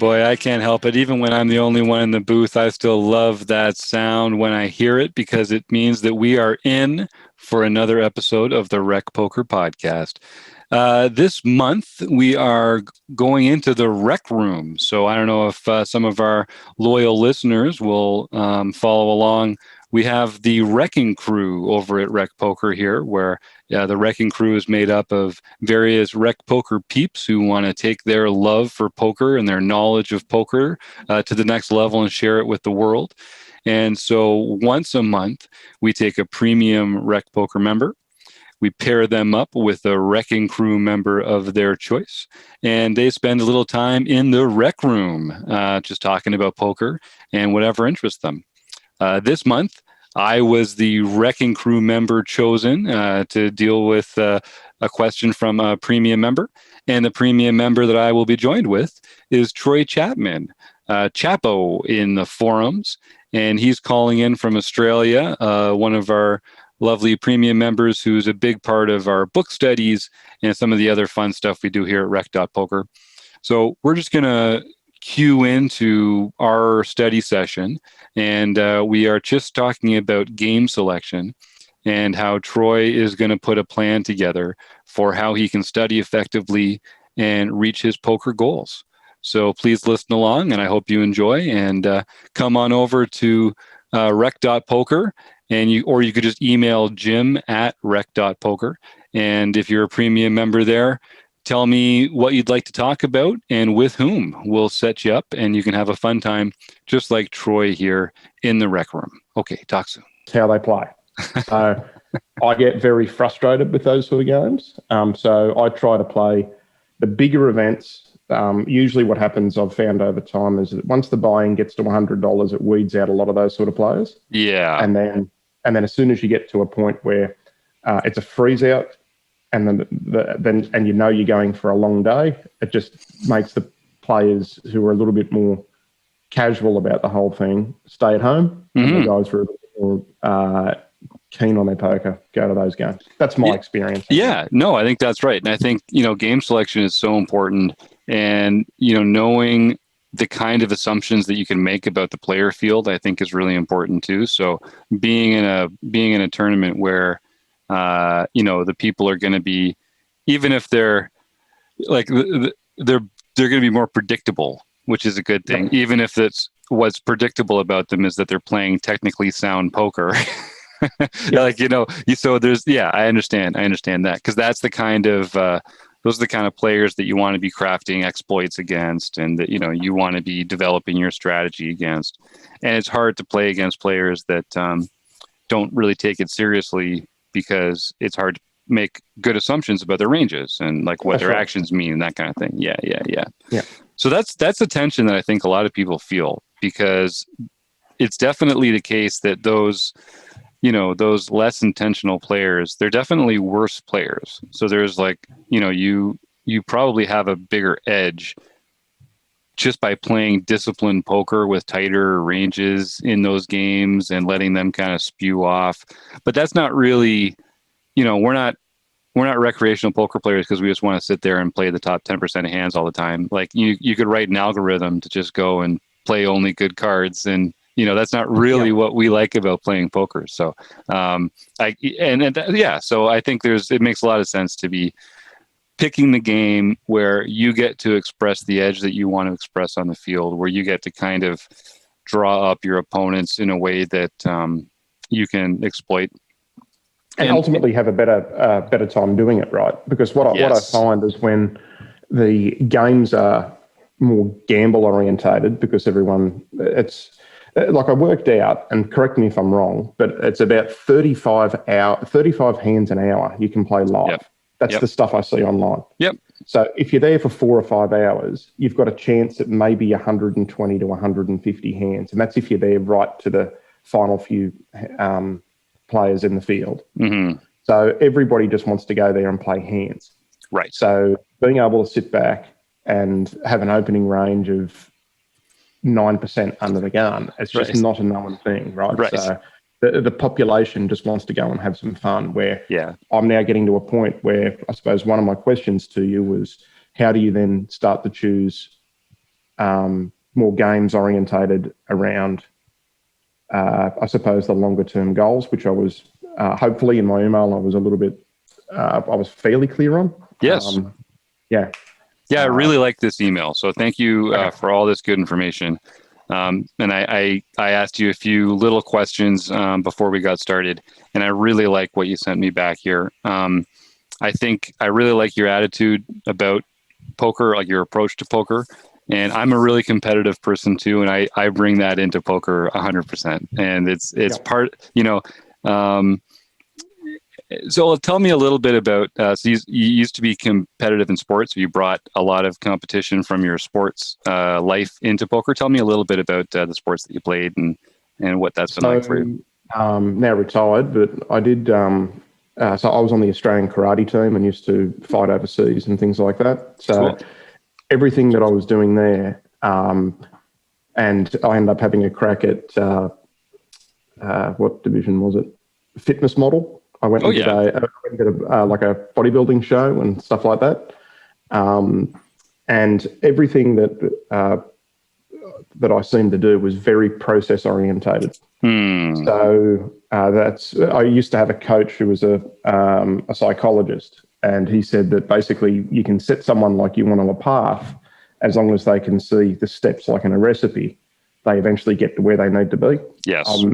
boy, I can't help it. Even when I'm the only one in the booth, I still love that sound when I hear it because it means that we are in for another episode of the Rec Poker Podcast. This month, we are going into the Rec Room. So I don't know if some of our loyal listeners will follow along. We have the Wrecking Crew over at Rec Poker here, where the Wrecking Crew is made up of various Rec Poker peeps who want to take their love for poker and their knowledge of poker to the next level and share it with the world. And so once a month, we take a premium Rec Poker member. We pair them up with a Wrecking Crew member of their choice, and they spend a little time in the Rec Room just talking about poker and whatever interests them. This month, I was the Wrecking Crew member chosen to deal with a question from a premium member. And the premium member that I will be joined with is Troy Chapman, Chapo in the forums. And he's calling in from Australia, one of our lovely premium members who's a big part of our book studies and some of the other fun stuff we do here at Rec.Poker. So we're just going to cue into our study session, and we are just talking about game selection and how Troy is going to put a plan together for how he can study effectively and reach his poker goals. So please listen along, and I hope you enjoy, and come on over to rec.poker, and you could just email jim@rec.poker. And if you're a premium member there, tell me what you'd like to talk about and with whom. We'll set you up and you can have a fun time, just like Troy here in the Rec Room. Okay, talk soon. That's how they play. So I get very frustrated with those sort of games. So I try to play the bigger events. Usually what happens, I've found over time, is that once the buy-in gets to $100, it weeds out a lot of those sort of players. Yeah. And then as soon as you get to a point where it's a freeze out, and then you know you're going for a long day, it just makes the players who are a little bit more casual about the whole thing stay at home. Mm-hmm. And the guys who are a bit more keen on their poker go to those games. That's my experience. Yeah, no, I think that's right. And I think, game selection is so important, and, knowing the kind of assumptions that you can make about the player field, I think is really important too. So being in a tournament where the people are going to be, even if they're like, they're going to be more predictable, which is a good thing. Yeah. Even if it's what's predictable about them is that they're playing technically sound poker. Yeah. So there's, I understand that, because that's the kind of, those are the kind of players that you want to be crafting exploits against, and that, you want to be developing your strategy against. And it's hard to play against players that don't really take it seriously, because it's hard to make good assumptions about their ranges and like what their actions mean and that kind of thing. Yeah. So that's the tension that I think a lot of people feel, because it's definitely the case that those less intentional players, they're definitely worse players. So there's you probably have a bigger edge just by playing disciplined poker with tighter ranges in those games and letting them kind of spew off. But that's not really, we're not recreational poker players because we just want to sit there and play the top 10% of hands all the time. Like you could write an algorithm to just go and play only good cards, and that's not really what we like about playing poker. So so I think it makes a lot of sense to be picking the game where you get to express the edge that you want to express on the field, where you get to kind of draw up your opponents in a way that you can exploit. And ultimately have a better time doing it, right? Because what I find is when the games are more gamble orientated, because it's like, I worked out, and correct me if I'm wrong, but it's about 35 hands an hour you can play live. Yep. That's the stuff I see online. Yep. So if you're there for 4 or 5 hours, you've got a chance at maybe 120 to 150 hands. And that's if you're there right to the final few players in the field. Mm-hmm. So everybody just wants to go there and play hands. Right. So being able to sit back and have an opening range of 9% under the gun, it's just not a known thing, right? Right. So the population just wants to go and have some fun, where Yeah. I'm now getting to a point where I suppose one of my questions to you was, how do you then start to choose more games orientated around, I suppose, the longer term goals, which I was hopefully in my email I was a little bit, I was fairly clear on. Yes. Yeah. Yeah, I really like this email. So thank you for all this good information. And I asked you a few little questions before we got started, and I really like what you sent me back here. I think I really like your attitude about poker, like your approach to poker. And I'm a really competitive person too, and I bring that into poker 100%. And it's part, so tell me a little bit about, so you used to be competitive in sports. So you brought a lot of competition from your sports life into poker. Tell me a little bit about the sports that you played and what that's been like for you. Now retired, but I did, so I was on the Australian karate team and used to fight overseas and things like that. So cool. Everything that I was doing there, and I ended up having a crack at, what division was it? Fitness model. I went and did a like a bodybuilding show and stuff like that, and everything that I seemed to do was very process orientated. So I used to have a coach who was a psychologist, and he said that basically you can set someone like you want on a path as long as they can see the steps like in a recipe. They eventually get to where they need to be. Yes,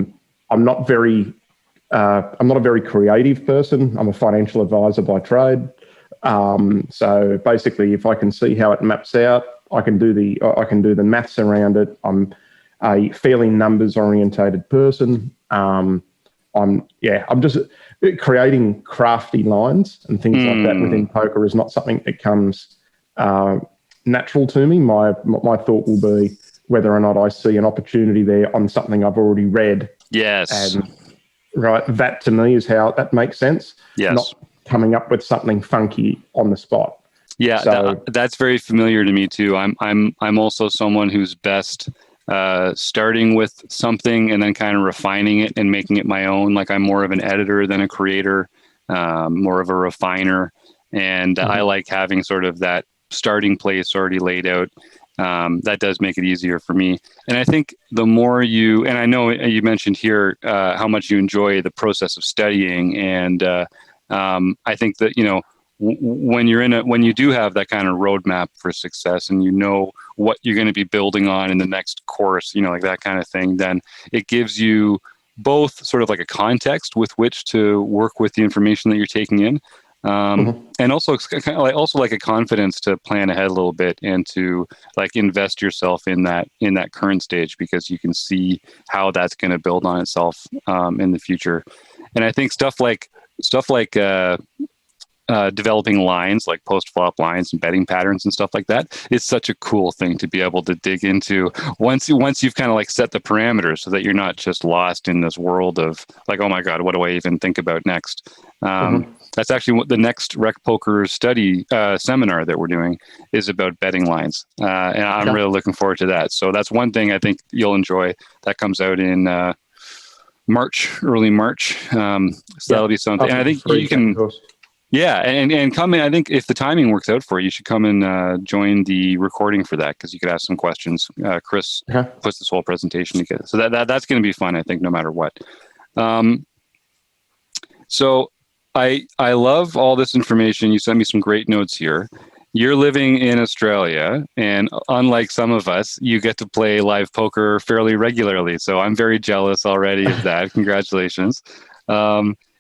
I'm not a very creative person. I'm a financial advisor by trade. So basically, if I can see how it maps out, I can do the maths around it. I'm a fairly numbers orientated person. I'm just creating crafty lines and things like that within poker is not something that comes natural to me. My thought will be whether or not I see an opportunity there on something I've already read. Yes. And right, that to me is how that makes sense. Yes. Not coming up with something funky on the spot. Yeah, so, that's very familiar to me too. I'm also someone who's best starting with something and then kind of refining it and making it my own. Like I'm more of an editor than a creator, more of a refiner, and I like having sort of that starting place already laid out. That does make it easier for me. And I think the more and I know you mentioned here how much you enjoy the process of studying. And I think that, when you do have that kind of roadmap for success and you know what you're going to be building on in the next course, like that kind of thing, then it gives you both sort of like a context with which to work with the information that you're taking in. And also like a confidence to plan ahead a little bit and to like invest yourself in that current stage, because you can see how that's going to build on itself in the future. And I think stuff like developing lines like post-flop lines and betting patterns and stuff like that is such a cool thing to be able to dig into once you've kind of like set the parameters so that you're not just lost in this world of like, oh my God, what do I even think about next? That's actually what the next Rec Poker study seminar that we're doing is about betting lines. And I'm really looking forward to that. So that's one thing I think you'll enjoy. That comes out in early March. So that'll be something. And I think you can... Yeah, and come in. I think if the timing works out for you, you should come and join the recording for that, because you could ask some questions. Chris puts this whole presentation together, so that's going to be fun, I think, no matter what. So I love all this information. You sent me some great notes here. You're living in Australia, and unlike some of us, you get to play live poker fairly regularly. So I'm very jealous already of that. Congratulations.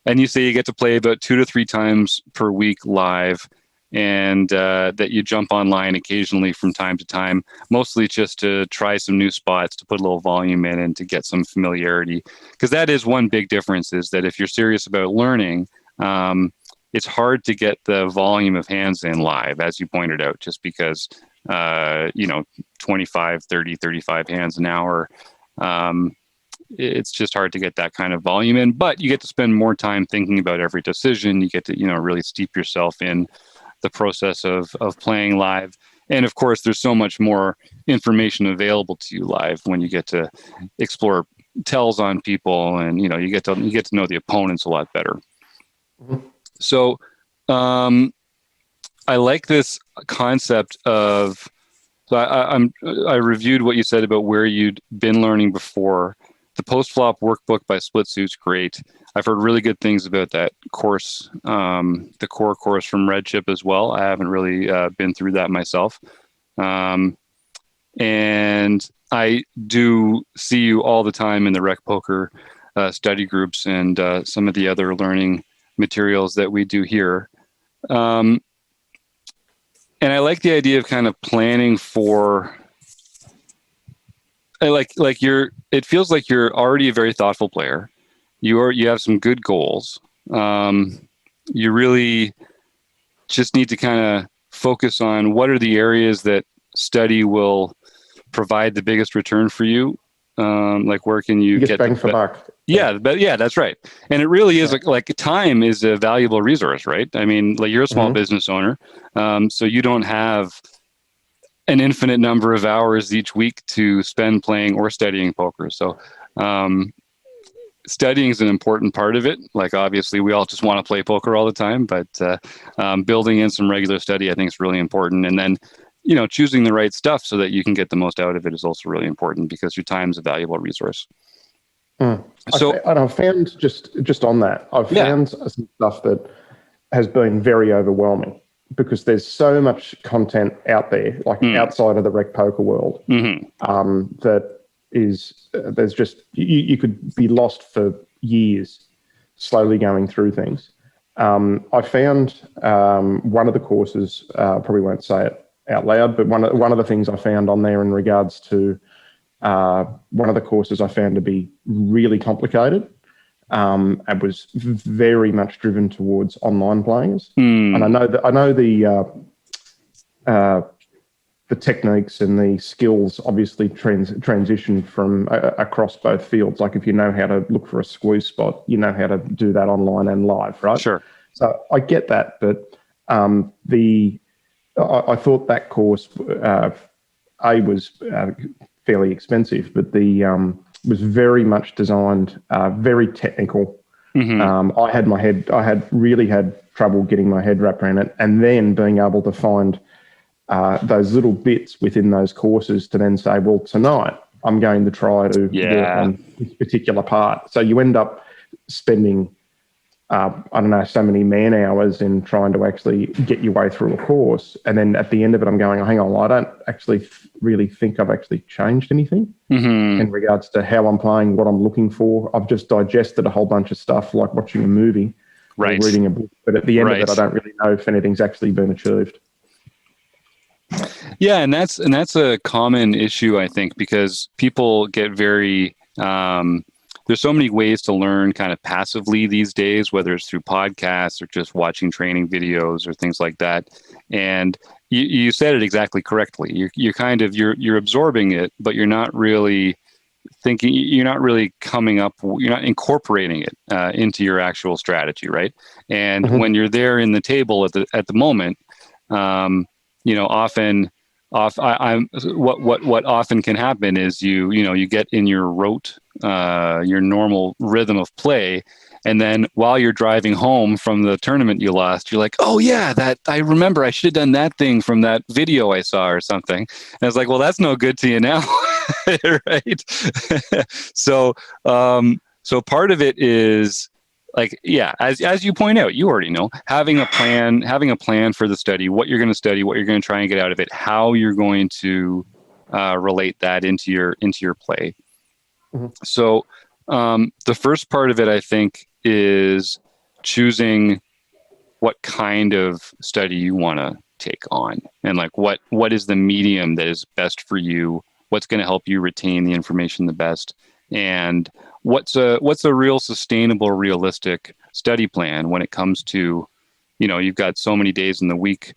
And you say you get to play about 2 to 3 times per week live, and that you jump online occasionally from time to time, mostly just to try some new spots, to put a little volume in and to get some familiarity. Because that is one big difference, is that if you're serious about learning, it's hard to get the volume of hands in live, as you pointed out, just because, 25, 30, 35 hands an hour. It's just hard to get that kind of volume in, but you get to spend more time thinking about every decision. You get to, really steep yourself in the process of playing live. And of course, there's so much more information available to you live when you get to explore tells on people, and, you get to know the opponents a lot better. So I like this concept of So I reviewed what you said about where you'd been learning before. The post-flop workbook by Split Suit's great. I've heard really good things about that course, the core course from Redchip as well. I haven't really been through that myself. And I do see you all the time in the Rec Poker study groups and some of the other learning materials that we do here. And I like the idea of kind of planning for, it feels like you're already a very thoughtful player. You have some good goals. You really just need to kind of focus on what are the areas that study will provide the biggest return for you. Like where can you get bang for buck? Yeah, but yeah, that's right. And it really is like time is a valuable resource, right? I mean, like you're a small business owner, so you don't have an infinite number of hours each week to spend playing or studying poker. So studying is an important part of it. Like obviously we all just want to play poker all the time, but building in some regular study I think is really important. And then, you know, choosing the right stuff so that you can get the most out of it is also really important because your time is a valuable resource. So I've found just on that, I've found some stuff that has been very overwhelming because there's so much content out there, like outside of the rec poker world, that is there's just you could be lost for years slowly going through things. I found one of the courses, probably won't say it out loud, but one of the things I found on there in regards to one of the courses I found to be really complicated. It was very much driven towards online players, and I know the techniques and the skills obviously transition from across both fields. Like if you know how to look for a squeeze spot, you know how to do that online and live, right? Sure. So I get that, but I thought that course was fairly expensive, but was very much designed, very technical. I had really had trouble getting my head wrapped around it, and then being able to find those little bits within those courses to then say, well, tonight I'm going to try to work on this particular part. So you end up spending, I don't know, so many man hours in trying to actually get your way through a course. And then at the end of it, I'm going, hang on, well, I don't actually really think I've actually changed anything in regards to how I'm playing, what I'm looking for. I've just digested a whole bunch of stuff like watching a movie or reading a book. But at the end of it, I don't really know if anything's actually been achieved. Yeah, and that's a common issue, I think, because people get very there's so many ways to learn kind of passively these days, whether it's through podcasts or just watching training videos or things like that. And you said it exactly correctly. You're absorbing it, but you're not really thinking. You're not really coming up. You're not incorporating it into your actual strategy, right? And when you're there in the table at the moment. You know, often what often can happen is you get in your rote, your normal rhythm of play, and then while you're driving home from the tournament you lost, you're like, oh yeah, that I remember I should have done that thing from that video I saw or something. And it's like, well, that's no good to you now, right? So part of it is. Like, yeah, as you point out, you already know, having a plan for the study, what you're going to study, what you're going to try and get out of it, how you're going to relate that into your play. So the first part of it, I think, is choosing what kind of study you want to take on, and like what is the medium that is best for you, what's going to help you retain the information the best, and what's a real sustainable, realistic study plan when it comes to, you've got so many days in the week,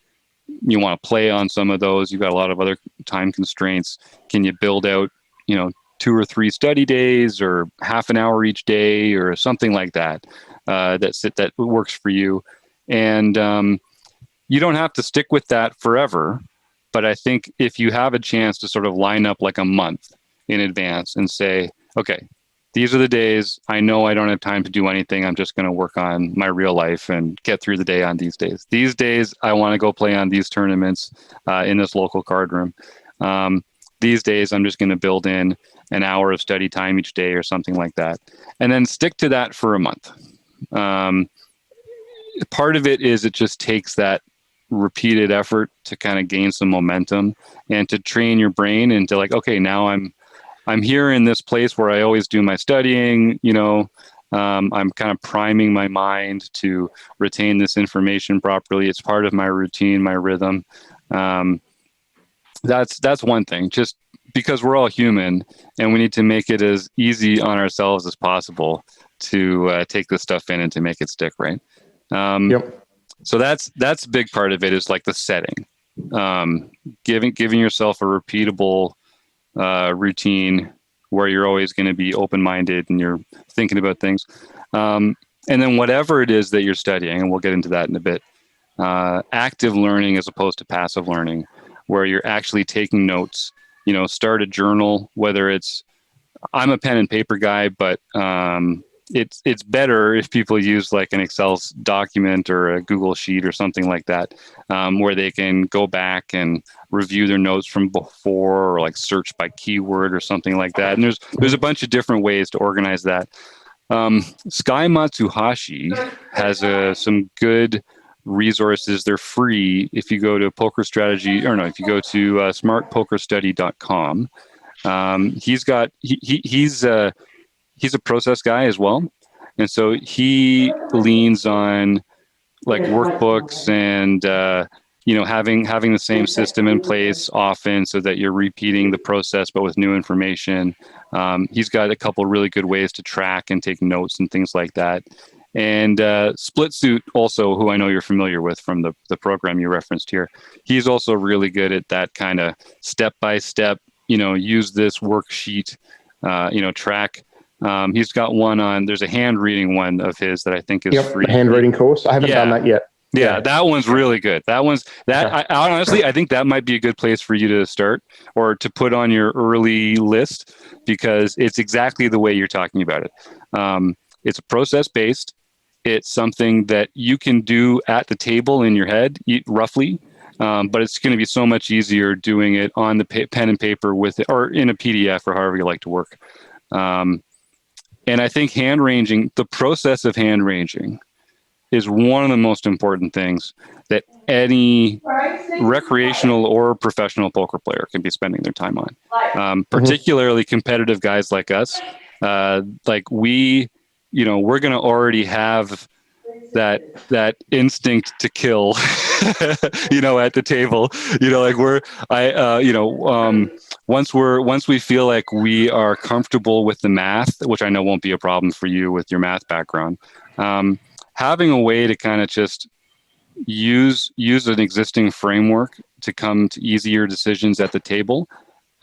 you want to play on some of those, you've got a lot of other time constraints. Can you build out, 2 or 3 study days or half an hour each day or something like that, that works for you? And you don't have to stick with that forever. But I think if you have a chance to sort of line up like a month in advance and say, okay, these are the days I know I don't have time to do anything. I'm just going to work on my real life and get through the day on these days. These days, I want to go play on these tournaments in this local card room. These days, I'm just going to build in an hour of study time each day or something like that, and then stick to that for a month. Part of it is it just takes that repeated effort to kind of gain some momentum and to train your brain into like, okay, now I'm here in this place where I always do my studying, I'm kind of priming my mind to retain this information properly. It's part of my routine, my rhythm. That's one thing, just because we're all human and we need to make it as easy on ourselves as possible to take this stuff in and to make it stick, right? Yep. So that's a big part of it, is like the setting, giving yourself a repeatable routine where you're always going to be open-minded and you're thinking about things. And then whatever it is that you're studying, and we'll get into that in a bit, active learning as opposed to passive learning, where you're actually taking notes, start a journal, whether it's, I'm a pen and paper guy, but it's better if people use like an Excel document or a Google Sheet or something like that, where they can go back and review their notes from before, or like search by keyword or something like that. And there's a bunch of different ways to organize that. Sky Matsuhashi has some good resources. They're free if you go to if you go to smartpokerstudy.com. He's a process guy as well, and so he leans on like workbooks and having the same system in place often, so that you're repeating the process but with new information. He's got a couple really good ways to track and take notes and things like that. And SplitSuit, also, who I know you're familiar with from the program you referenced here, he's also really good at that kind of step-by-step, use this worksheet, track. He's got there's a hand reading one of his that I think is free. The hand reading course. I haven't done that yet. Yeah, that one's really good. I honestly, I think that might be a good place for you to start, or to put on your early list, because it's exactly the way you're talking about it. It's a process-based. It's something that you can do at the table in your head, roughly, but it's going to be so much easier doing it on the pen and paper or in a PDF, or however you like to work. And I think the process of hand ranging is one of the most important things that any recreational or professional poker player can be spending their time on. Particularly competitive guys like us, we're going to already have that instinct to kill, at the table, once we feel like we are comfortable with the math, which I know won't be a problem for you with your math background, having a way to kind of just use an existing framework to come to easier decisions at the table.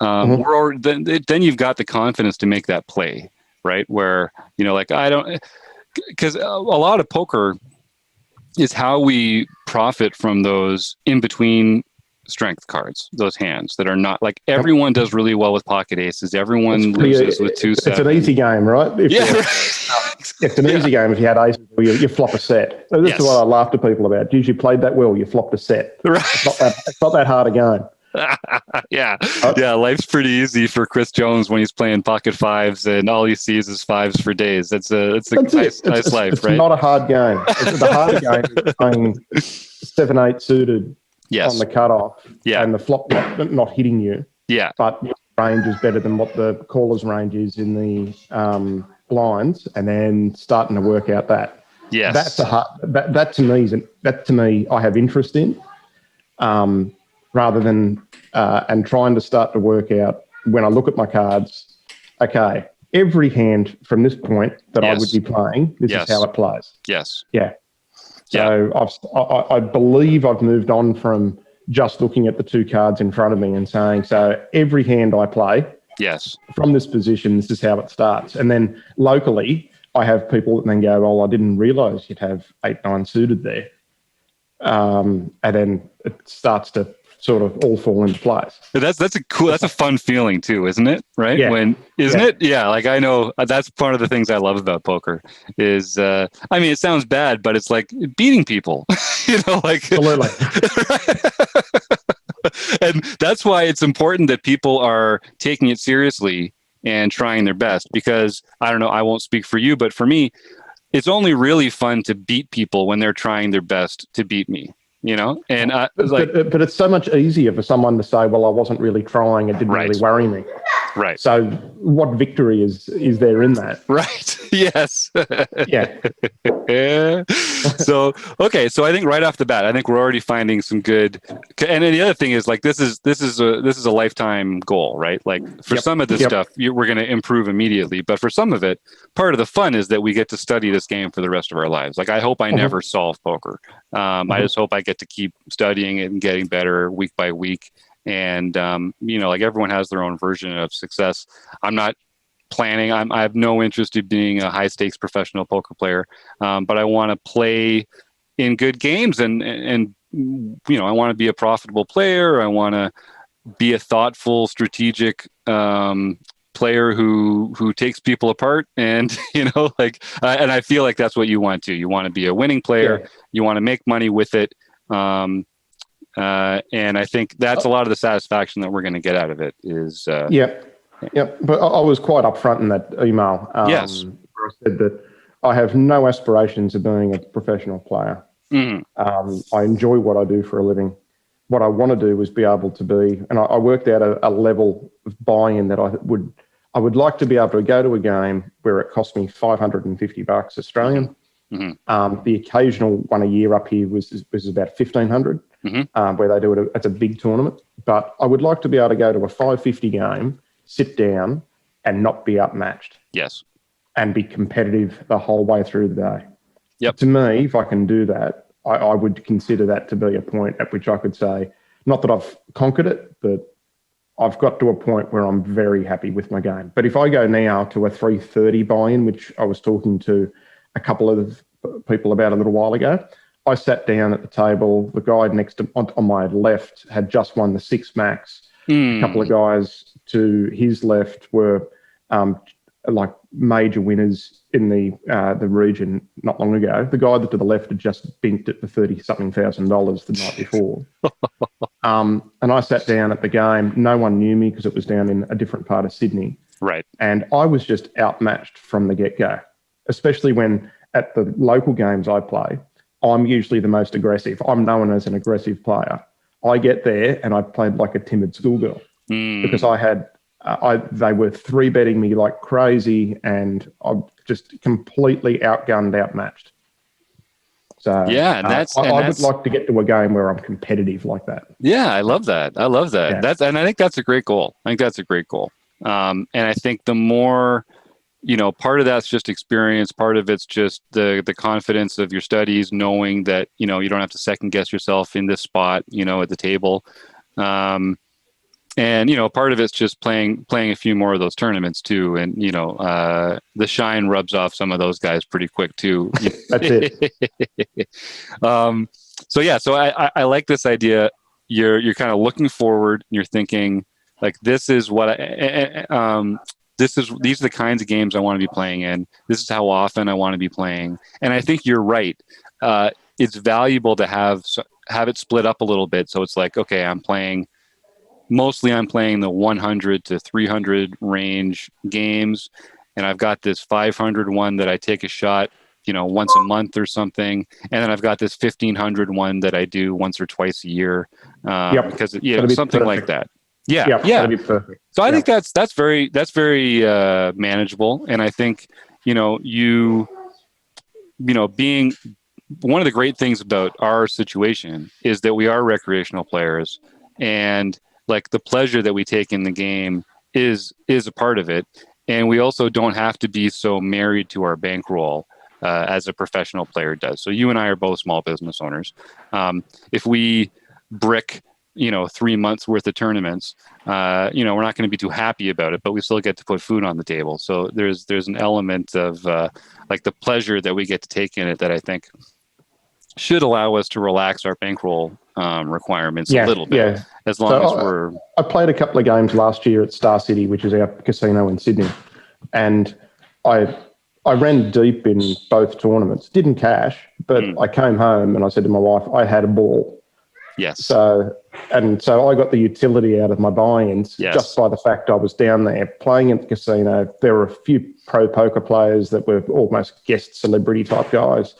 Then you've got the confidence to make that play. Right? Where, because a lot of poker is how we profit from those in between strength cards, those hands that are not like, everyone does really well with pocket aces. Everyone loses with 2-7. It's an easy game, right? It's an easy game if you had aces, you flop a set. So this is what I laugh to people about. Usually played that well, you flopped a set. Right. It's not that hard a game. Life's pretty easy for Chris Jones when he's playing pocket fives and all he sees is fives for days. It's a nice life, it's right? It's not a hard game. The harder game is playing 7-8 suited on the cutoff, and the flop not hitting you. Yeah, but your range is better than what the caller's range is in the blinds, and then starting to work out that. Yes, that's a hard. That to me, I have interest in. Rather than and trying to start to work out, when I look at my cards, okay, every hand from this point that I would be playing, this is how it plays. Yes. Yeah. So I believe I've moved on from just looking at the two cards in front of me and saying, so every hand I play, from this position, this is how it starts. And then locally, I have people that then go, well, I didn't realise you'd have 8-9 suited there. And then it starts to sort of all fall into place. That's a fun feeling too, isn't it? Right? Yeah. It? Yeah. Like, I know that's part of the things I love about poker is, it sounds bad, but it's like beating people, Absolutely. And that's why it's important that people are taking it seriously and trying their best, because I don't know, I won't speak for you, but for me, it's only really fun to beat people when they're trying their best to beat me, and but it's so much easier for someone to say, well, I wasn't really trying, it didn't really worry me. Right. So what victory is there in that? Right. Yes. Yeah. So I think right off the bat, I think we're already finding some good. And then the other thing is, like, this is a lifetime goal, right? Like, for some of this stuff, we're going to improve immediately, but for some of it, part of the fun is that we get to study this game for the rest of our lives. Like, I hope I never solve poker. I just hope I get to keep studying it and getting better week by week. And like, everyone has their own version of success. I'm not planning. I have no interest in being a high stakes professional poker player, but I want to play in good games, and I want to be a profitable player. I want to be a thoughtful, strategic player who takes people apart, and and I feel like that's what you want to. You want to be a winning player. Yeah. You want to make money with it. And I think that's a lot of the satisfaction that we're going to get out of it is. Yeah, but I was quite upfront in that email. Yes. Where I said that I have no aspirations of being a professional player. I enjoy what I do for a living. What I want to do is be able to be, and I worked out a level of buy-in that I would like to be able to go to a game where it cost me $550 Australian. The occasional one a year up here was about $1,500, where they do it. It's a big tournament, but I would like to be able to go to a $550 game, sit down and not be outmatched. Yes. And be competitive the whole way through the day. Yep. To me, if I can do that, I would consider that to be a point at which I could say, not that I've conquered it, but I've got to a point where I'm very happy with my game. But if I go now to a 330 buy-in, which I was talking to a couple of people about a little while ago, I sat down at the table. The guy next to on my left had just won the Six Max. A couple of guys to his left were like major winners in the region not long ago. The guy to the left had just binked it for $30-something thousand the night before. And I sat down at the game. No one knew me because it was down in a different part of Sydney. Right. And I was just outmatched from the get-go, especially when at the local games I play, I'm usually the most aggressive. I'm known as an aggressive player. I get there and I played like a timid schoolgirl because I had they were 3-betting me like crazy, and I'm just completely outgunned, outmatched. So yeah, I would like to get to a game where I'm competitive like that. Yeah, I love that. Yeah. And I think that's a great goal. And I think the more, part of that's just experience. Part of it's just the confidence of your studies, knowing that, you don't have to second guess yourself in this spot, at the table. And, part of it's just playing a few more of those tournaments too. And, the shine rubs off some of those guys pretty quick too. That's it. So I like this idea. You're kind of looking forward. You're thinking like, this is what these are the kinds of games I want to be playing in. This is how often I want to be playing. And I think you're right. It's valuable to have it split up a little bit. So it's like, okay, I'm playing the 100 to 300 range games. And I've got this 500 one that I take a shot, once a month or something. And then I've got this 1,500 one that I do once or twice a year. Because something like that. Yeah. That'd be perfect. So I think that's very manageable. And I think, being one of the great things about our situation is that we are recreational players, and like the pleasure that we take in the game is a part of it. And we also don't have to be so married to our bankroll as a professional player does. So you and I are both small business owners. If we brick, 3 months worth of tournaments, we're not going to be too happy about it, but we still get to put food on the table. So there's an element of like the pleasure that we get to take in it that I think should allow us to relax our bankroll requirements a little bit. Yeah. As long as we're... I played a couple of games last year at Star City, which is our casino in Sydney. And I ran deep in both tournaments. Didn't cash, but I came home and I said to my wife, I had a ball. Yes. So I got the utility out of my buy-ins just by the fact I was down there playing at the casino. There were a few pro poker players that were almost guest celebrity type guys.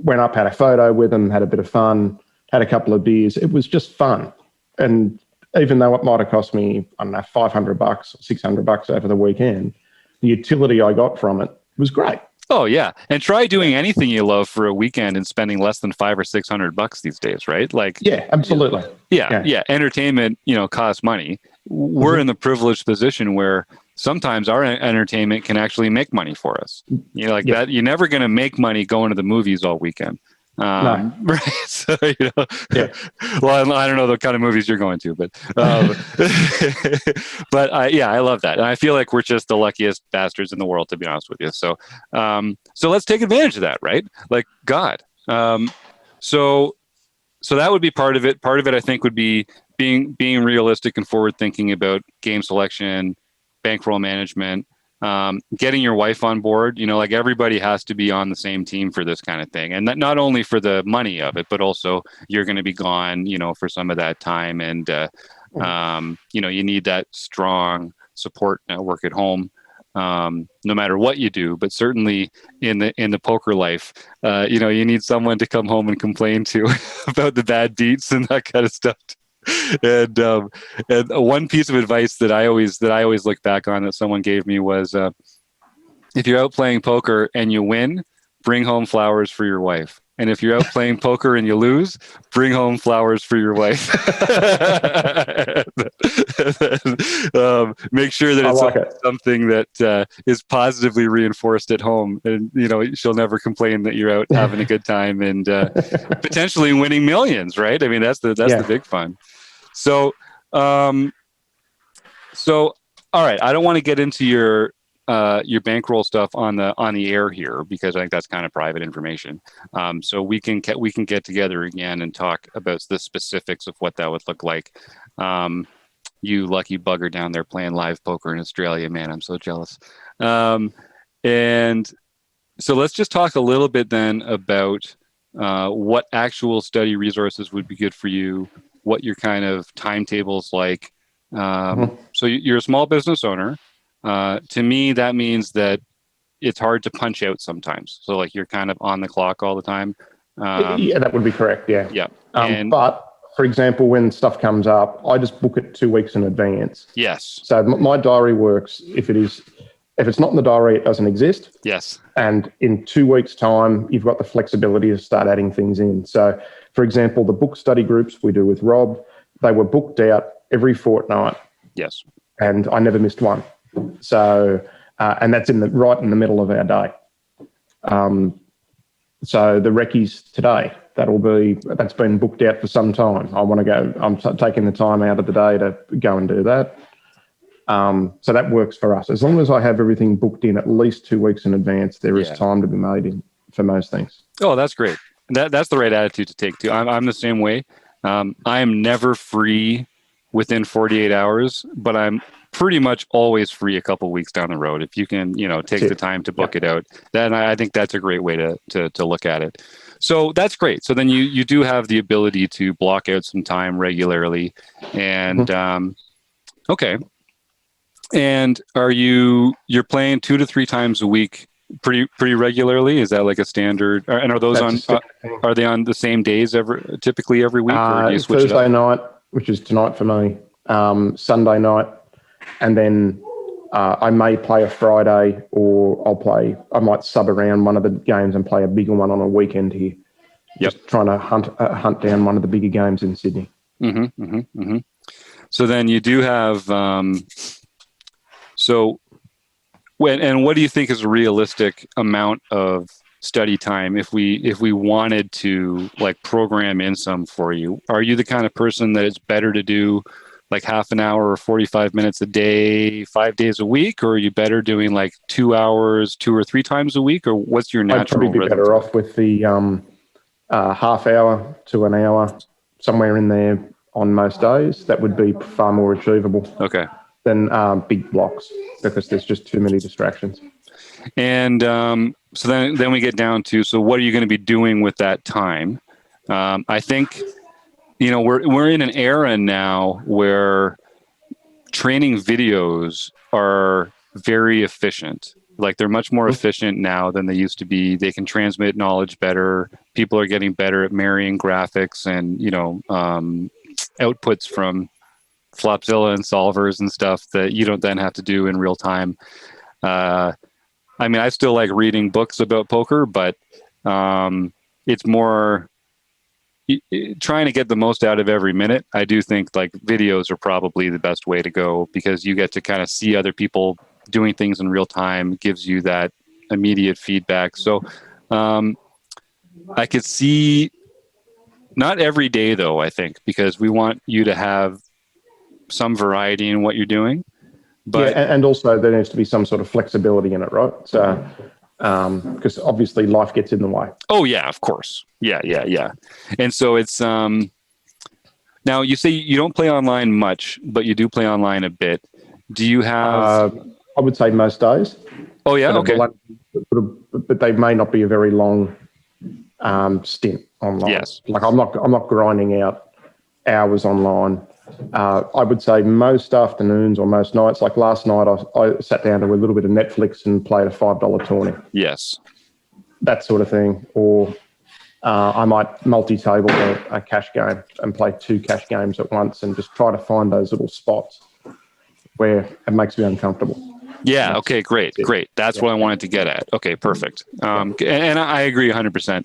Went up, had a photo with them, had a bit of fun, had a couple of beers. It was just fun. And even though it might have cost me, I don't know, $500, $600 over the weekend, the utility I got from it was great. Oh yeah, and try doing anything you love for a weekend and spending less than $500 or $600 these days, right? Like, yeah, absolutely. Yeah. Entertainment, costs money. We're in the privileged position where sometimes our entertainment can actually make money for us. That. You're never going to make money going to the movies all weekend. No. Right. So, well, I don't know the kind of movies you're going to, but, but I love that. And I feel like we're just the luckiest bastards in the world, to be honest with you. So, so let's take advantage of that, right? Like God. So that would be part of it. Part of it, I think, would be being realistic and forward thinking about game selection, bankroll management, getting your wife on board. Like everybody has to be on the same team for this kind of thing, and that not only for the money of it, but also you're going to be gone, for some of that time, and you need that strong support network at home. No matter what you do, but certainly in the poker life, you need someone to come home and complain to about the bad beats and that kind of stuff. And one piece of advice that I always look back on that someone gave me was, if you're out playing poker and you win, bring home flowers for your wife. And if you're out playing poker and you lose, bring home flowers for your wife. Make sure that it's something that is positively reinforced at home, and she'll never complain that you're out having a good time and potentially winning millions. Right? I mean, that's the big fun. So, all right. I don't want to get into your bankroll stuff on the air here, because I think that's kind of private information. So we can get together again and talk about the specifics of what that would look like. You lucky bugger down there playing live poker in Australia, man, I'm so jealous. And so let's just talk a little bit then about what actual study resources would be good for you, what your kind of timetables like. So you're a small business owner. To me, that means that it's hard to punch out sometimes. So like you're kind of on the clock all the time. Yeah, that would be correct. Yeah. Yeah. But for example, when stuff comes up, I just book it 2 weeks in advance. Yes. So my diary works. If it's not in the diary, it doesn't exist. Yes. And in 2 weeks' time, you've got the flexibility to start adding things in. So, for example, the book study groups we do with Rob, they were booked out every fortnight. Yes. And I never missed one. So, and that's right in the middle of our day. So the recce's today, that's been booked out for some time. I want to go, I'm taking the time out of the day to go and do that. So that works for us. As long as I have everything booked in at least 2 weeks in advance, there is time to be made for most things. Oh, that's great. That's the right attitude to take too. I'm the same way. I am never free within 48 hours, but I'm pretty much always free a couple weeks down the road. If you can, take the time to book it out, then I think that's a great way to look at it. So that's great. So then you do have the ability to block out some time regularly, and okay. And you're playing 2 to 3 times a week pretty regularly? Is that like a standard? And are those are they on the same days typically every week, or do you switch Thursday it up? night, which is tonight for me, Sunday night, and then I may play a Friday, or I might sub around one of the games and play a bigger one on a weekend here. Yep. Just trying to hunt down one of the bigger games in Sydney. So then you do have what do you think is a realistic amount of study time if we wanted to like program in some for you? Are you the kind of person that it's better to do like half an hour or 45 minutes a day, 5 days a week, or are you better doing like 2 hours, 2 or 3 times a week, or what's your natural rhythm? I'd probably be better off with the half hour to an hour, somewhere in there on most days. That would be far more achievable. Okay. Than big blocks, because there's just too many distractions. And so then we get down to, so what are you going to be doing with that time? I think we're in an era now where training videos are very efficient. Like they're much more efficient now than they used to be. They can transmit knowledge better. People are getting better at marrying graphics and outputs from Flopzilla and solvers and stuff that you don't then have to do in real time. I still like reading books about poker, but it's more trying to get the most out of every minute. I do think like videos are probably the best way to go because you get to kind of see other people doing things in real time, gives you that immediate feedback. So I could see, not every day though, I think, because we want you to have some variety in what you're doing. But and also there needs to be some sort of flexibility in it, right? So because obviously life gets in the way. Oh yeah, of course. Yeah. And so it's now you say you don't play online much, but you do play online a bit. Do you have? I would say most days. Oh yeah, okay. But they may not be a very long stint online. Yes. Like I'm not grinding out hours online. I would say most afternoons or most nights, like last night, I sat down to a little bit of Netflix and played a $5 tourney. Yes. That sort of thing. Or I might multi-table a cash game and play 2 cash games at once and just try to find those little spots where it makes me uncomfortable. Yeah. Okay. Great. That's what I wanted to get at. Okay. Perfect. And I agree 100%.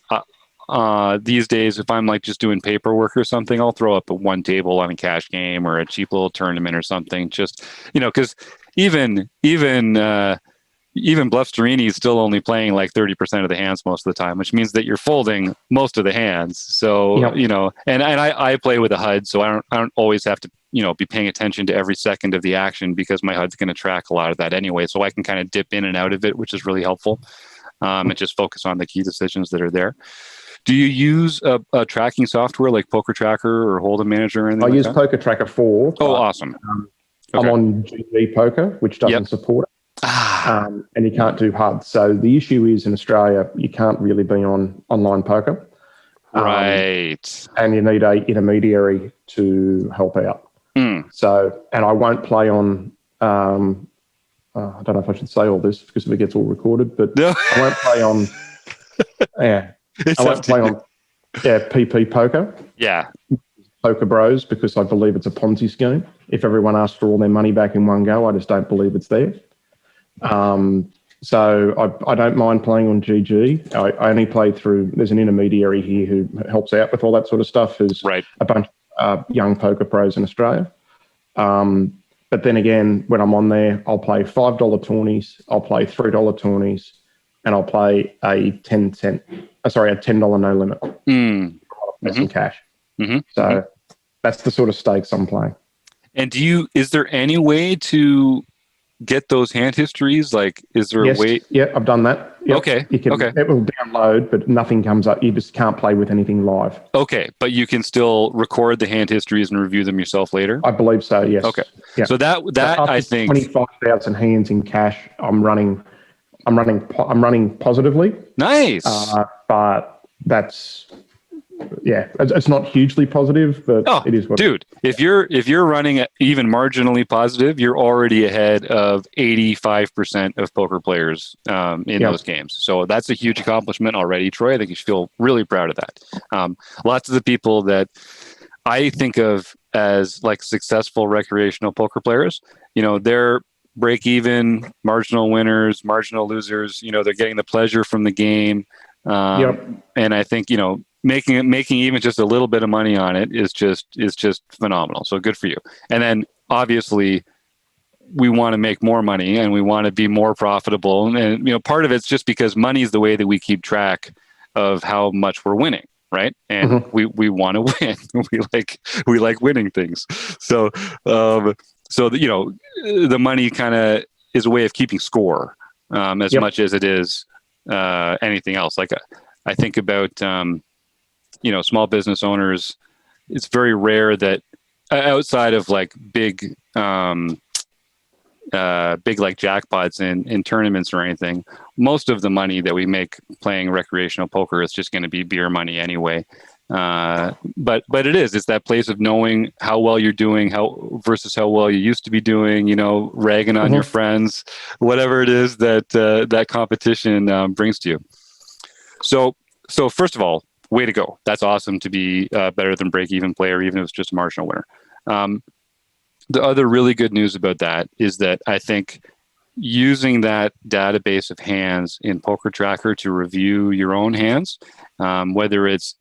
These days, if I'm like just doing paperwork or something, I'll throw up one table on a cash game or a cheap little tournament or something. Just because even Bluffsterini is still only playing like 30% of the hands most of the time, which means that you're folding most of the hands. So and I play with a HUD, so I don't always have to be paying attention to every second of the action because my HUD's going to track a lot of that anyway. So I can kind of dip in and out of it, which is really helpful, and just focus on the key decisions that are there. Do you use a tracking software like Poker Tracker or Hold'em Manager or anything? I use Poker Tracker 4. Oh, awesome. Okay. I'm on GG Poker, which doesn't support it. And you can't do HUD. So the issue is in Australia, you can't really be on online poker. Right. And you need an intermediary to help out. So, and I won't play on, I don't know if I should say all this because if it gets all recorded, but I won't play on, I won't play on PP Poker. Yeah. Poker Bros because I believe it's a Ponzi scheme. If everyone asks for all their money back in one go, I just don't believe it's there. So I don't mind playing on GG. I only play through, there's an intermediary here who helps out with all that sort of stuff. Who's a bunch of young poker pros in Australia. But then again, when I'm on there, I'll play $5 tourneys, I'll play $3 tourneys, and I'll play a $10 no limit. Some cash. So that's the sort of stakes I'm playing. And is there any way to get those hand histories? Like, is there a way? Yeah, I've done that. Yep. Okay. It will download, but nothing comes up. You just can't play with anything live. Okay, but you can still record the hand histories and review them yourself later? I believe so, yes. Okay. Yeah. So that I think 25,000 hands in cash, I'm running positively. Nice. But that's it's not hugely positive, but it is what dude, if you're running even marginally positive, you're already ahead of 85% of poker players in those games. So that's a huge accomplishment already, Troy. I think you should feel really proud of that. Lots of the people that I think of as like successful recreational poker players, they're break even, marginal winners, marginal losers. They're getting the pleasure from the game. And I think, making even just a little bit of money on it is just phenomenal. So good for you. And then obviously we want to make more money and we want to be more profitable. And, part of it's just because money is the way that we keep track of how much we're winning. Right. And we want to win. we like winning things. So, the money kind of is a way of keeping score as much as it is anything else. Like I think about, small business owners. It's very rare that outside of like big like jackpots in tournaments or anything, most of the money that we make playing recreational poker is just going to be beer money anyway. But it's that place of knowing how well you're doing, how versus how well you used to be doing, ragging on your friends, whatever it is that that competition brings to you. So first of all, way to go. That's awesome to be better than break-even player, even if it's just a marginal winner. The other really good news about that is that I think using that database of hands in Poker Tracker to review your own hands, whether it's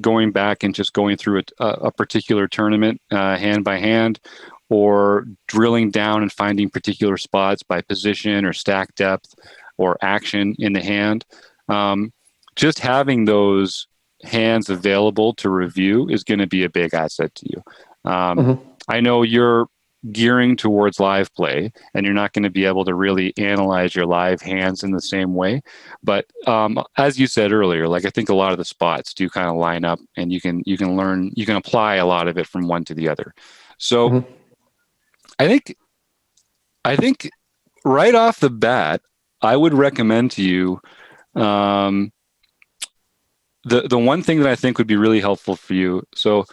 going back and just going through a particular tournament hand by hand, or drilling down and finding particular spots by position or stack depth or action in the hand. Just having those hands available to review is going to be a big asset to you. I know you're gearing towards live play and you're not going to be able to really analyze your live hands in the same way. But as you said earlier, like I think a lot of the spots do kind of line up and you can learn, you can apply a lot of it from one to the other. So I think right off the bat, I would recommend to you the one thing that I think would be really helpful for you. So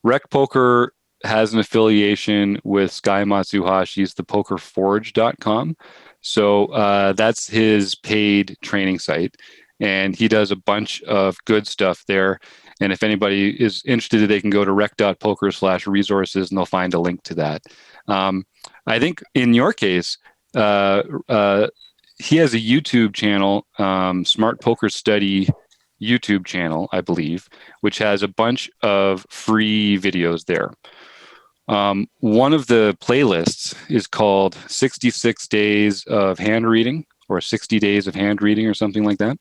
Rec Poker has an affiliation with Sky Matsuhashi's thepokerforge.com. So that's his paid training site. And he does a bunch of good stuff there. And if anybody is interested, they can go to rec.poker/resources and they'll find a link to that. I think in your case, he has a YouTube channel, Smart Poker Study YouTube channel, I believe, which has a bunch of free videos there. One of the playlists is called 66 Days of Hand Reading or 60 Days of Hand Reading or something like that.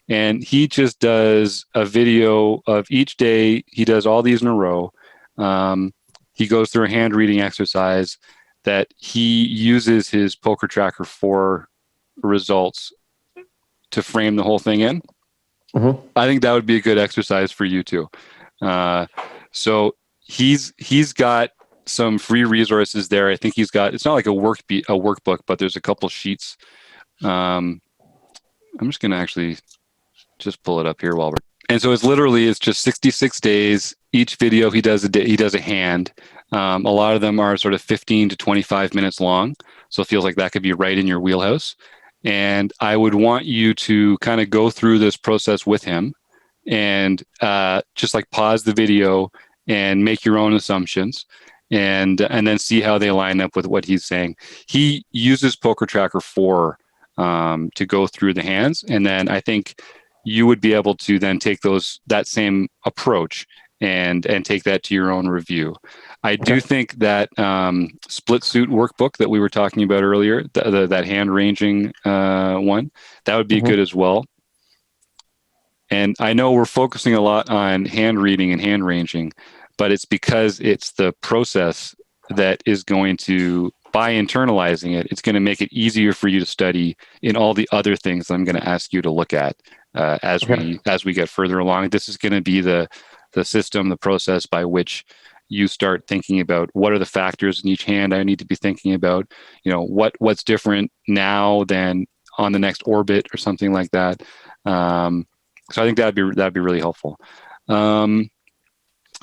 And he just does a video of each day. He does all these in a row. He goes through a hand reading exercise that he uses his Poker Tracker 4 results to frame the whole thing in. I think that would be a good exercise for you too. So he's got some free resources there. I think it's not like a workbook, but there's a couple sheets. I'm just going to actually just pull it up here and so it's just 66 days. Each video he does a hand. A lot of them are sort of 15 to 25 minutes long. So it feels like that could be right in your wheelhouse. And I would want you to kind of go through this process with him and just like pause the video and make your own assumptions and then see how they line up with what he's saying. He uses Poker Tracker 4 to go through the hands. And then I think you would be able to then take that same approach and take that to your own review. I do think that split suit workbook that we were talking about earlier, that hand ranging one, that would be good as well. And I know we're focusing a lot on hand reading and hand ranging, but it's because it's the process that is going to, by internalizing it, it's going to make it easier for you to study in all the other things I'm going to ask you to look at as we get further along. This is going to be the system, the process by which you start thinking about what are the factors in each hand I need to be thinking about, what's different now than on the next orbit or something like that. So I think that'd be really helpful.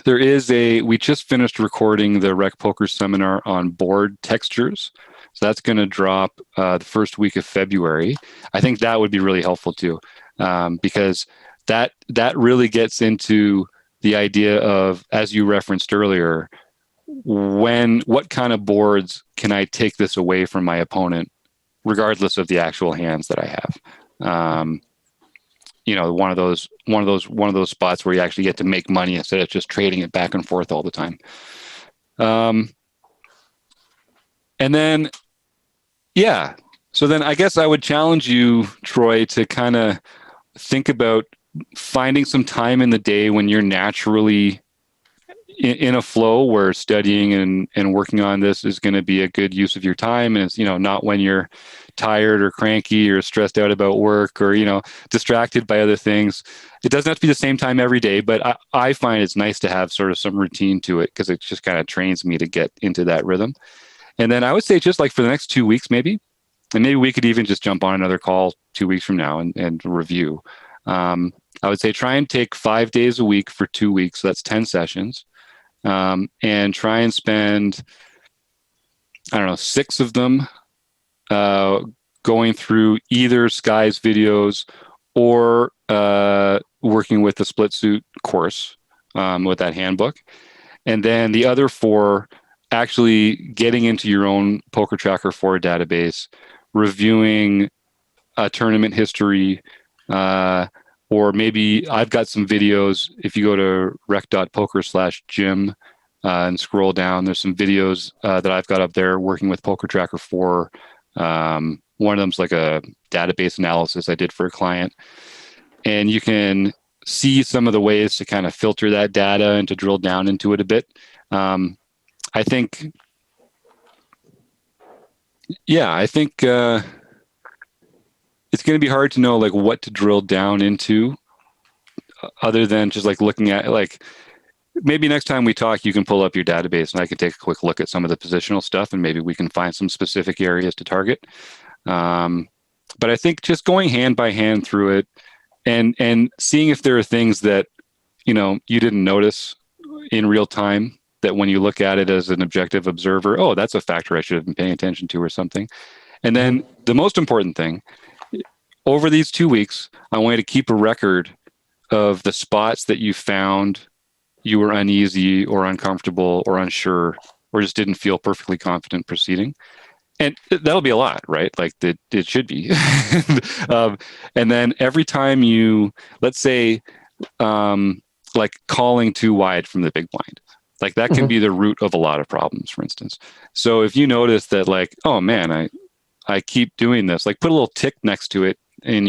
We just finished recording the Rec Poker seminar on board textures. So that's going to drop the first week of February. I think that would be really helpful too, because that really gets into the idea of, as you referenced earlier, what kind of boards can I take this away from my opponent, regardless of the actual hands that I have. One of those spots where you actually get to make money instead of just trading it back and forth all the time. And then, so then I guess I would challenge you, Troy, to kind of think about finding some time in the day when you're naturally in a flow where studying and working on this is going to be a good use of your time. And it's, not when you're tired or cranky or stressed out about work or, distracted by other things. It doesn't have to be the same time every day, but I find it's nice to have sort of some routine to it because it just kind of trains me to get into that rhythm. And then I would say just like for the next 2 weeks, maybe, and maybe we could even just jump on another call 2 weeks from now and review. I would say try and take 5 days a week for 2 weeks. So that's 10 sessions. And try and spend, I don't know, 6 of them going through either Sky's videos or working with the Split Suit course with that handbook. And then the other 4, actually getting into your own Poker Tracker 4 database, reviewing tournament history, or maybe I've got some videos. If you go to rec.poker/gym and scroll down, there's some videos that I've got up there working with Poker Tracker 4. One of them's like a database analysis I did for a client. And you can see some of the ways to kind of filter that data and to drill down into it a bit. I think it's going to be hard to know like what to drill down into other than just like looking at like, maybe next time we talk, you can pull up your database and I can take a quick look at some of the positional stuff and maybe we can find some specific areas to target. But I think just going hand by hand through it and seeing if there are things that, you know, you didn't notice in real time, that when you look at it as an objective observer, oh, that's a factor I should have been paying attention to or something. And then the most important thing, over these 2 weeks, I want you to keep a record of the spots that you found you were uneasy or uncomfortable or unsure or just didn't feel perfectly confident proceeding. And that'll be a lot, right? Like it should be. And then every time you, let's say, like calling too wide from the big blind, like that can be the root of a lot of problems, for instance. So if you notice that like, oh man, I keep doing this, like put a little tick next to it on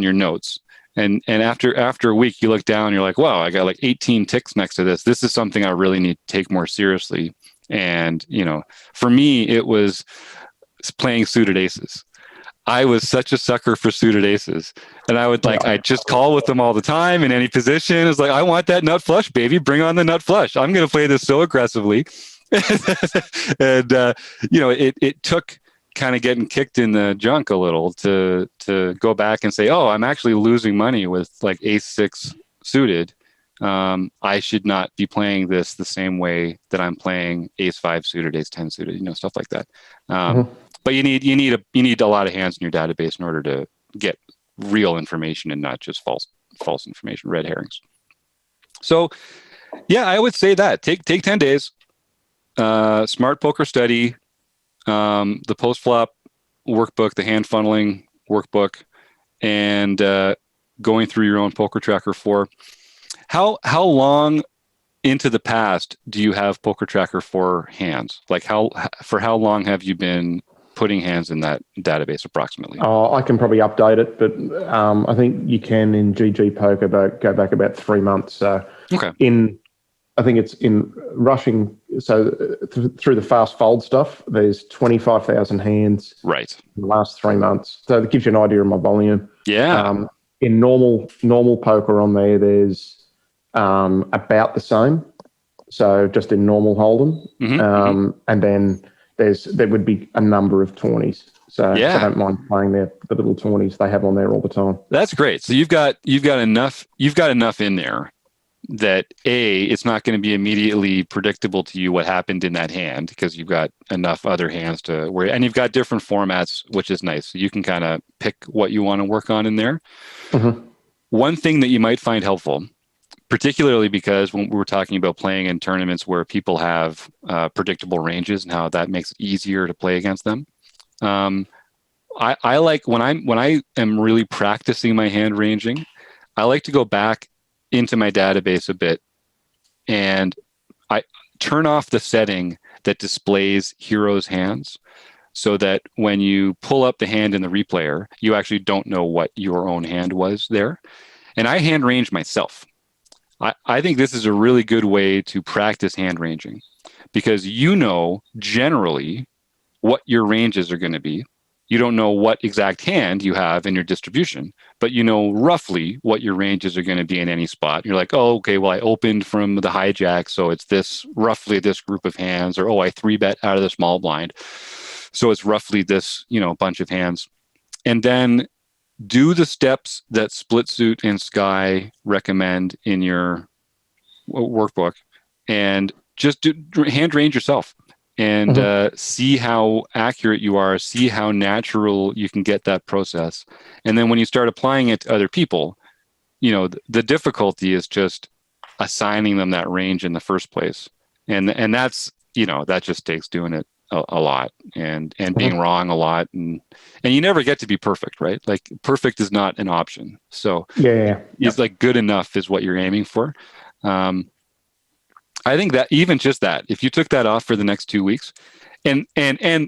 your notes. And after a week, you look down and you're like, wow, I got like 18 ticks next to this. This is something I really need to take more seriously. And, you know, for me, it was playing suited aces. I was such a sucker for suited aces. And I would I just call with them all the time in any position. It's like, I want that nut flush, baby. Bring on the nut flush. I'm going to play this so aggressively. And, you know, it took kind of getting kicked in the junk a little to go back and say, oh, I'm actually losing money with like ace 6 suited. I should not be playing this the same way that I'm playing ace 5 suited, ace 10 suited, you know, stuff like that. But you need a lot of hands in your database in order to get real information and not just false information, red herrings. So yeah, I would say that take 10 days, smart poker study, the post flop workbook, the hand funneling workbook, and going through your own Poker Tracker 4. How long into the past do you have Poker Tracker 4 hands? Like for how long have you been putting hands in that database approximately? Oh, I can probably update it, but I think you can in GG Poker go back about 3 months. So okay. I think it's in rushing. So through the fast fold stuff, there's 25,000 hands right in the last 3 months. So it gives you an idea of my volume. Yeah. In normal poker on there's about the same. So just in normal Hold'em, and then there would be a number of 20s. So I don't mind playing the little 20s they have on there all the time. That's great. So you've got enough in there that it's not going to be immediately predictable to you what happened in that hand because you've got enough other hands to where, and you've got different formats, which is nice. So you can kind of pick what you want to work on in there. One thing that you might find helpful, particularly because when we were talking about playing in tournaments where people have predictable ranges and how that makes it easier to play against them. I like when I am really practicing my hand ranging, I like to go back into my database a bit and I turn off the setting that displays heroes' hands so that when you pull up the hand in the replayer, you actually don't know what your own hand was there. And I hand range myself. I think this is a really good way to practice hand ranging because you know generally what your ranges are going to be. You don't know what exact hand you have in your distribution, but you know roughly what your ranges are going to be in any spot. You're like, oh, okay, well, I opened from the hijack, so it's roughly this group of hands, or, oh, I 3-bet out of the small blind, so it's roughly this, bunch of hands. And then do the steps that Split Suit and Sky recommend in your workbook, and just hand range yourself and see how accurate you are, see how natural you can get that process. And then when you start applying it to other people, the difficulty is just assigning them that range in the first place. And that's, that just takes doing it a lot and being wrong a lot. And you never get to be perfect, right? Like perfect is not an option. So it's like good enough is what you're aiming for. I think that even just that, if you took that off for the next 2 weeks and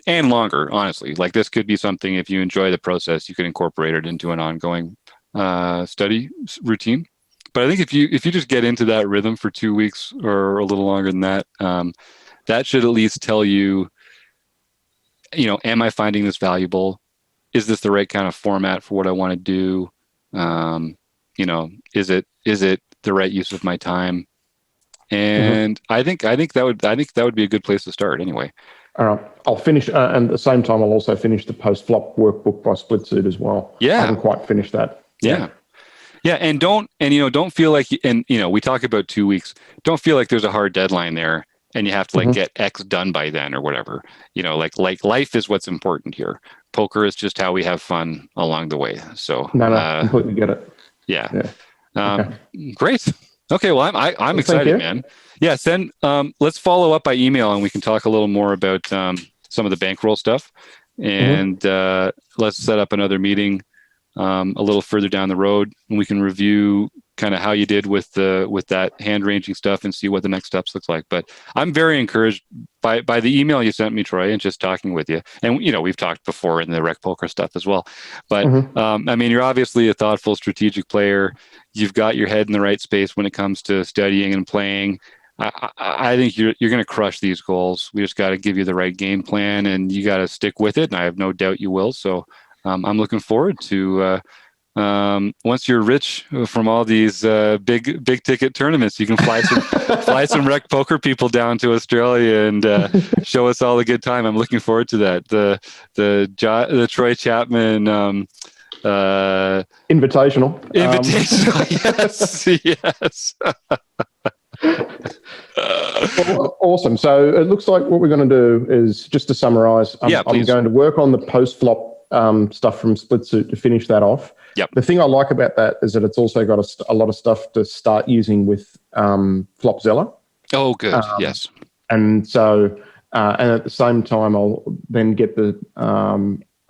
longer, honestly, like this could be something, if you enjoy the process, you could incorporate it into an ongoing study routine. But I think if you just get into that rhythm for 2 weeks or a little longer than that, that should at least tell you, am I finding this valuable? Is this the right kind of format for what I want to do? Is it the right use of my time? And I think that would be a good place to start anyway. All right, I'll finish, and at the same time, I'll also finish the post-flop workbook by Split Suit as well. Yeah, I haven't quite finished that. Yeah, and don't feel like, and we talk about 2 weeks. Don't feel like there's a hard deadline there, and you have to get X done by then or whatever. Like life is what's important here. Poker is just how we have fun along the way. So no, completely get it. Yeah. Great. Okay, well, I'm excited, man. Yeah, let's follow up by email, and we can talk a little more about some of the bankroll stuff, and let's set up another meeting a little further down the road, and we can review kind of how you did with that hand ranging stuff and see what the next steps looks like. But I'm very encouraged by the email you sent me, Troy, and just talking with you. And we've talked before in the rec poker stuff as well. But you're obviously a thoughtful, strategic player. You've got your head in the right space when it comes to studying and playing. I think you're going to crush these goals. We just got to give you the right game plan, and you got to stick with it. And I have no doubt you will. So I'm looking forward to once you're rich from all these big ticket tournaments, you can fly some rec poker people down to Australia and show us all a good time. I'm looking forward to that. The Troy Chapman invitational. Yes. Well, awesome. So it looks like what we're going to do is, just to summarize, I'm going to work on the post-flop stuff from Split Suit to finish that off. Yep. The thing I like about that is that it's also got a lot of stuff to start using with Flopzilla. Oh, good. Yes. And so, and at the same time, I'll then get the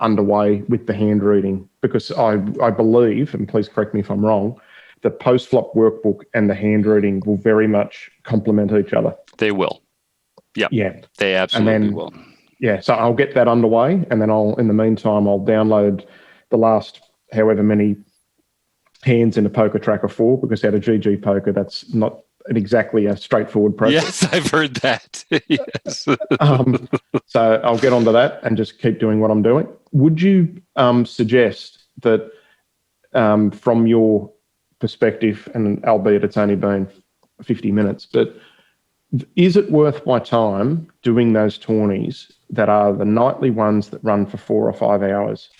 underway with the hand reading, because I believe, and please correct me if I'm wrong, the post-flop workbook and the hand reading will very much complement each other. They will. Yep. Yeah. They absolutely will. Yeah, so I'll get that underway, and then in the meantime, I'll download the last however many hands in a Poker Tracker 4, because out of GG Poker, that's not exactly a straightforward process. Yes, I've heard that. Yes. So I'll get onto that and just keep doing what I'm doing. Would you suggest that from your perspective, and albeit it's only been 50 minutes, but is it worth my time doing those tourneys that are the nightly ones that run for 4 or 5 hours?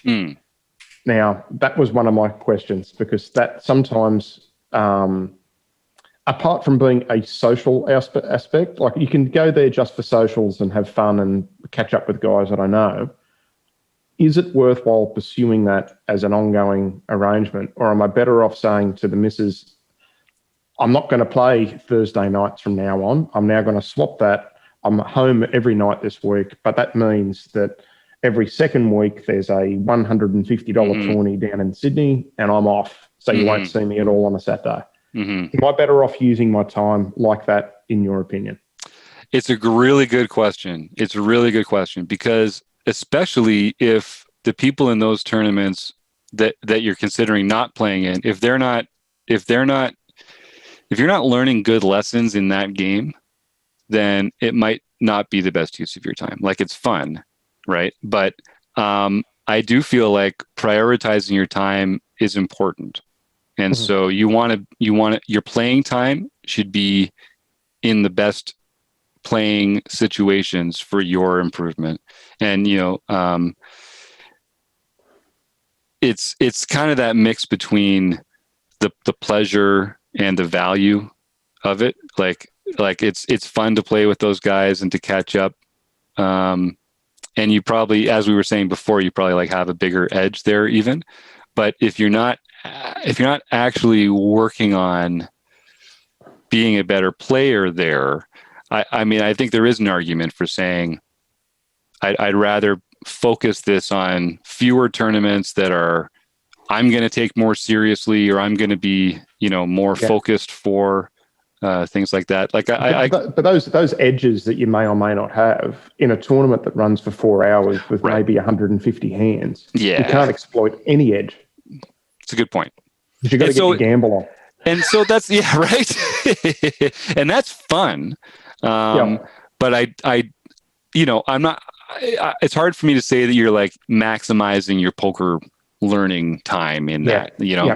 Now, that was one of my questions, because that sometimes, apart from being a social aspect, like you can go there just for socials and have fun and catch up with guys that I know. Is it worthwhile pursuing that as an ongoing arrangement? Or am I better off saying to the missus, I'm not going to play Thursday nights from now on. I'm now going to swap that. I'm home every night this week, but that means that every second week there's a $150 tourney down in Sydney, and I'm off, so you won't see me at all on a Saturday. Am I better off using my time like that, in your opinion? It's a really good question. It's a really good question, because especially if the people in those tournaments that you're considering not playing in, if you're not learning good lessons in that game, then it might not be the best use of your time. Like, it's fun, right? But I do feel like prioritizing your time is important. And so your playing time should be in the best playing situations for your improvement. And, it's kind of that mix between the pleasure and the value of it. Like it's fun to play with those guys and to catch up. And you probably, as we were saying before, you probably like have a bigger edge there even. But if you're not actually working on being a better player there, I mean, I think there is an argument for saying I'd rather focus this on fewer tournaments that are I'm going to take more seriously, or I'm going to be, more focused for things like that. Like but those edges that you may or may not have in a tournament that runs for 4 hours with maybe 150 hands, you can't exploit any edge. It's a good point. You've got to get your gamble on. And so that's right. And that's fun. But I'm not. It's hard for me to say that you're like maximizing your poker learning time in that.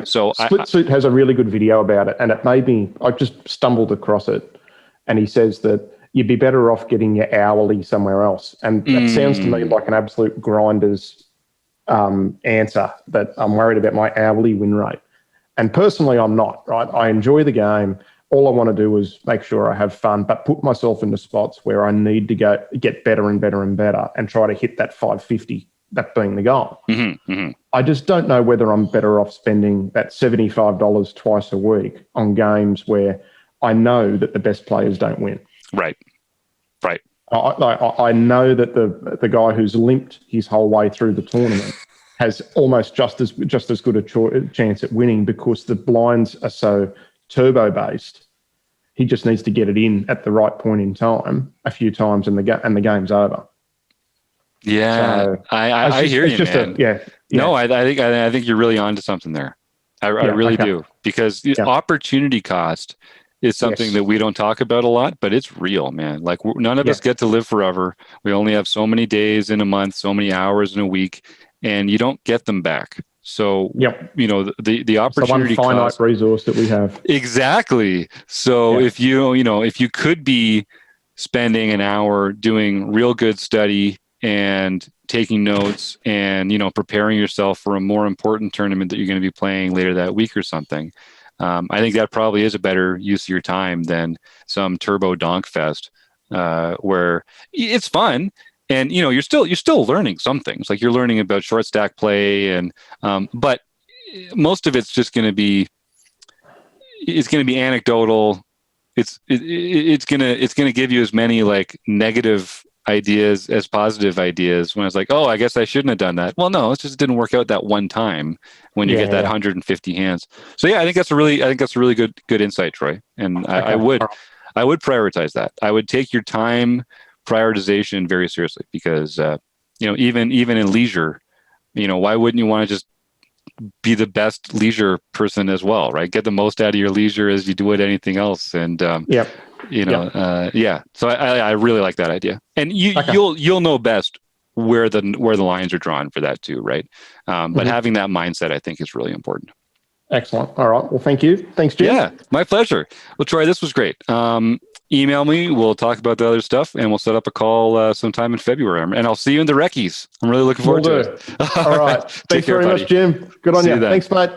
So Split Suit has a really good video about it, and it made me. I just stumbled across it, and he says that you'd be better off getting your hourly somewhere else, and that sounds to me like an absolute grinder's answer. That I'm worried about my hourly win rate. And personally, I'm not, right? I enjoy the game. All I want to do is make sure I have fun, but put myself into spots where I need to get better and better and better and try to hit that 550, that being the goal. Mm-hmm, mm-hmm. I just don't know whether I'm better off spending that $75 twice a week on games where I know that the best players don't win. Right. I know that the guy who's limped his whole way through the tournament has almost just as good a chance at winning because the blinds are so turbo based. He just needs to get it in at the right point in time a few times, and the game's over. Yeah, so I hear you, man. No, I think you're really onto something there. I really do, because the opportunity cost is something that we don't talk about a lot, but it's real, man. Like none of us get to live forever. We only have so many days in a month, so many hours in a week, and you don't get them back. So, the opportunity it's the one finite cost, resource that we have. Exactly. So if you could be spending an hour doing real good study and taking notes and, preparing yourself for a more important tournament that you're going to be playing later that week or something, I think that probably is a better use of your time than some turbo donk fest, where it's fun. And, you're still learning some things, like you're learning about short stack play but most of it's just going to be anecdotal. It's going to give you as many like negative ideas as positive ideas when it's like, oh, I guess I shouldn't have done that. Well, no, it just didn't work out that one time when you get that 150 hands. So I think that's a really good insight, Troy. And I would prioritize that. I would take your time prioritization very seriously, because even in leisure, why wouldn't you want to just be the best leisure person as well, right? Get the most out of your leisure as you do with anything else. And so I really like that idea. And you'll know best where the lines are drawn for that too, right? But having that mindset, I think, is really important. Excellent. All right. Well, thank you. Thanks, Jim. Yeah, my pleasure. Well, Troy, this was great. Email me. We'll talk about the other stuff, and we'll set up a call sometime in February. And I'll see you in the Reckies. I'm really looking forward to it. All right. Thanks very much, Jim. Good on you. Thanks, mate.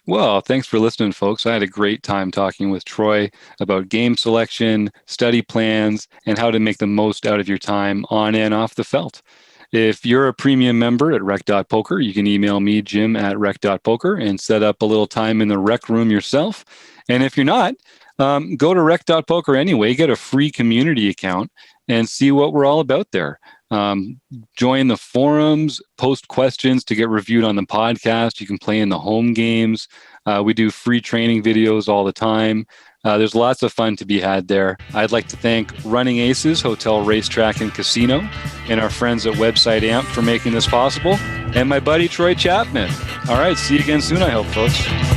Well, thanks for listening, folks. I had a great time talking with Troy about game selection, study plans, and how to make the most out of your time on and off the felt. If you're a premium member at rec.poker, you can email me, Jim, at rec.poker, and set up a little time in the rec room yourself. And if you're not, go to rec.poker anyway, get a free community account, and see what we're all about there. Join the forums, post questions to get reviewed on the podcast. You can play in the home games. We do free training videos all the time. There's lots of fun to be had there. I'd like to thank Running Aces Hotel, Racetrack, and Casino, and our friends at Website Amp for making this possible, and my buddy Troy Chapman. All right, see you again soon, I hope, folks.